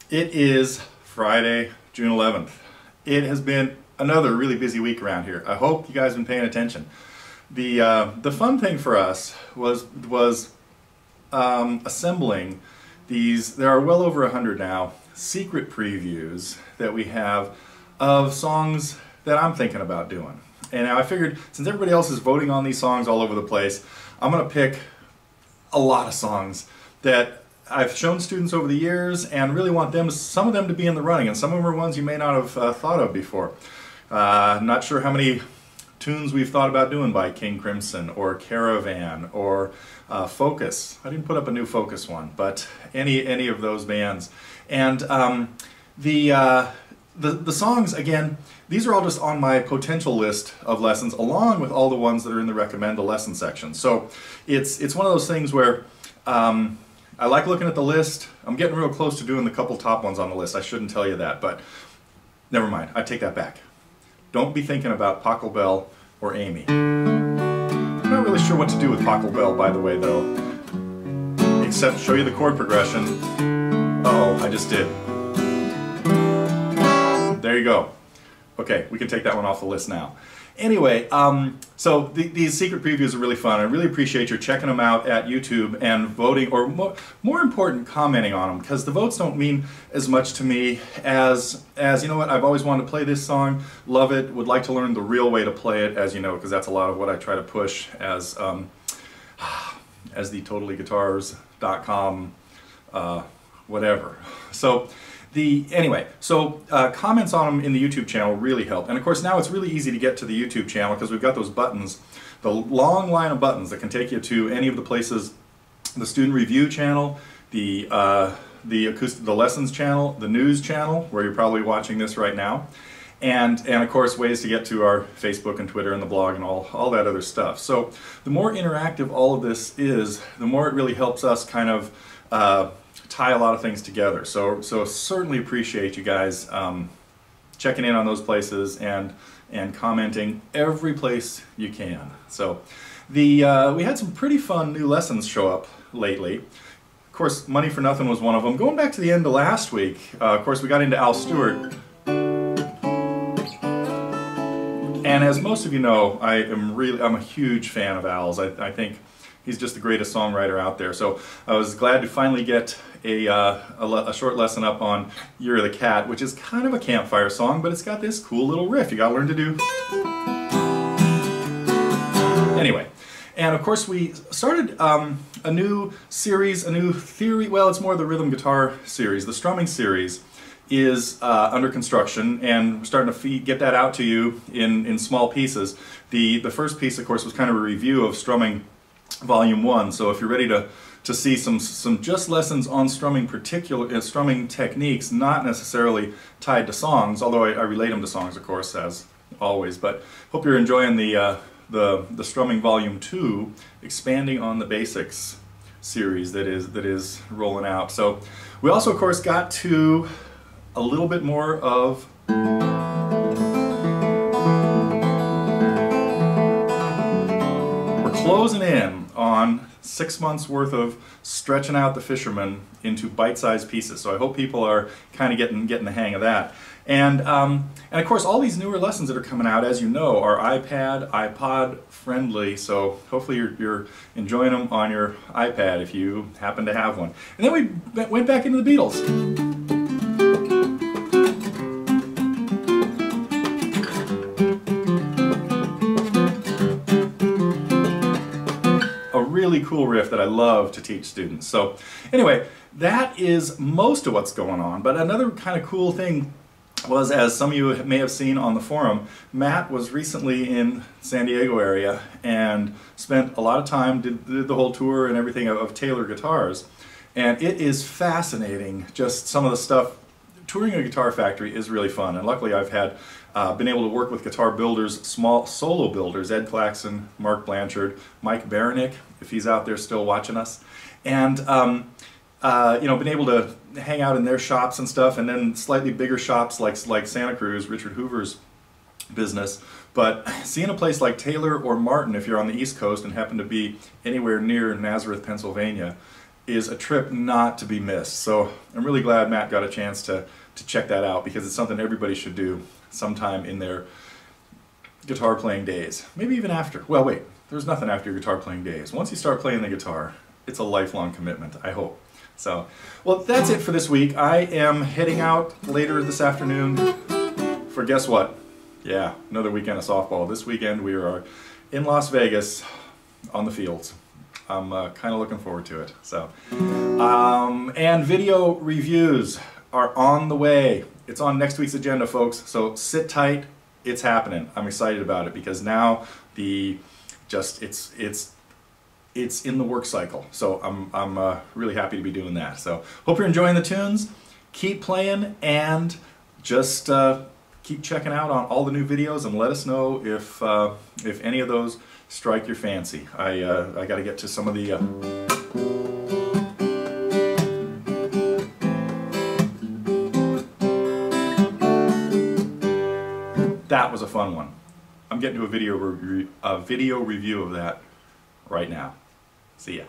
It is Friday, June 11th. It has been another really busy week around here. I hope you guys have been paying attention. The fun thing for us was assembling these. There are well over 100 now secret previews that we have of songs that I'm thinking about doing. And I figured, since everybody else is voting on these songs all over the place, I'm going to pick a lot of songs that I've shown students over the years and really want them, some of them to be in the running, and some of them are ones you may not have thought of before. Not sure how many tunes we've thought about doing by King Crimson or Caravan or Focus. I didn't put up a new Focus one, but any of those bands. And the songs, again, these are all just on my potential list of lessons, along with all the ones that are in the recommend a lesson section. So it's one of those things where I like looking at the list. I'm getting real close to doing the couple top ones on the list. I shouldn't tell you that, but never mind. I take that back. Don't be thinking about Pachelbel or Amy. I'm not really sure what to do with Pachelbel, by the way, though, except show you the chord progression. Uh-oh, I just did. There you go. Okay, we can take that one off the list now. Anyway, so these secret previews are really fun. I really appreciate you checking them out at YouTube and voting, or more important, commenting on them, because the votes don't mean as much to me as you know what, I've always wanted to play this song, love it, would like to learn the real way to play it, as you know, because that's a lot of what I try to push as the totallyguitars.com whatever. So anyway, comments on them in the YouTube channel really help. And of course now it's really easy to get to the YouTube channel because we've got those buttons, the long line of buttons that can take you to any of the places, the student review channel, the lessons channel, the news channel, where you're probably watching this right now, and of course ways to get to our Facebook and Twitter and the blog and all that other stuff. So the more interactive all of this is, the more it really helps us kind of tie a lot of things together. So certainly appreciate you guys checking in on those places and commenting every place you can. So we had some pretty fun new lessons show up lately. Of course, Money for Nothing was one of them. Going back to the end of last week, of course we got into Al Stewart. And as most of you know, I'm a huge fan of Al's. I think he's just the greatest songwriter out there. So I was glad to finally get a short lesson up on You're the Cat, which is kind of a campfire song, but it's got this cool little riff you gotta learn to do. Anyway, and of course we started a new series, a new theory, well, it's more the rhythm guitar series. The strumming series is under construction, and we're starting to get that out to you in small pieces. The first piece, of course, was kind of a review of Strumming Volume 1, so if you're ready to see some just lessons on strumming strumming techniques, not necessarily tied to songs, although I relate them to songs, of course, as always, but hope you're enjoying the Strumming Volume 2, Expanding on the Basics series that is rolling out. So we also, of course, got to a little bit more of closing in on 6 months worth of stretching out the Fisherman into bite-sized pieces. So I hope people are kind of getting the hang of that. And of course all these newer lessons that are coming out, as you know, are iPad, iPod friendly. So hopefully you're enjoying them on your iPad if you happen to have one. And then we went back into the Beatles. Really cool riff that I love to teach students. So anyway, that is most of what's going on. But another kind of cool thing was, as some of you may have seen on the forum, Matt was recently in San Diego area and spent a lot of time, did the whole tour and everything of Taylor guitars. And it is fascinating, just some of the stuff. Touring a guitar factory is really fun, and luckily I've had been able to work with guitar builders, small solo builders, Ed Claxon, Mark Blanchard, Mike Baranick, if he's out there still watching us, and you know, been able to hang out in their shops and stuff, and then slightly bigger shops like Santa Cruz, Richard Hoover's business. But seeing a place like Taylor or Martin, if you're on the East Coast and happen to be anywhere near Nazareth, Pennsylvania, is a trip not to be missed. So I'm really glad Matt got a chance to check that out, because it's something everybody should do sometime in their guitar playing days. Maybe even after. Well, wait, there's nothing after your guitar playing days. Once you start playing the guitar, it's a lifelong commitment, I hope. So, well, that's it for this week. I am heading out later this afternoon for, guess what? Yeah, another weekend of softball. This weekend we are in Las Vegas on the fields. I'm kind of looking forward to it. So, and video reviews are on the way. It's on next week's agenda, folks. So sit tight. It's happening. I'm excited about it, because now it's in the work cycle. So I'm really happy to be doing that. So hope you're enjoying the tunes. Keep playing, and just keep checking out on all the new videos, and let us know if any of those strike your fancy. I got to get to some of the that was a fun one. I'm getting to a video review of that right now. See ya.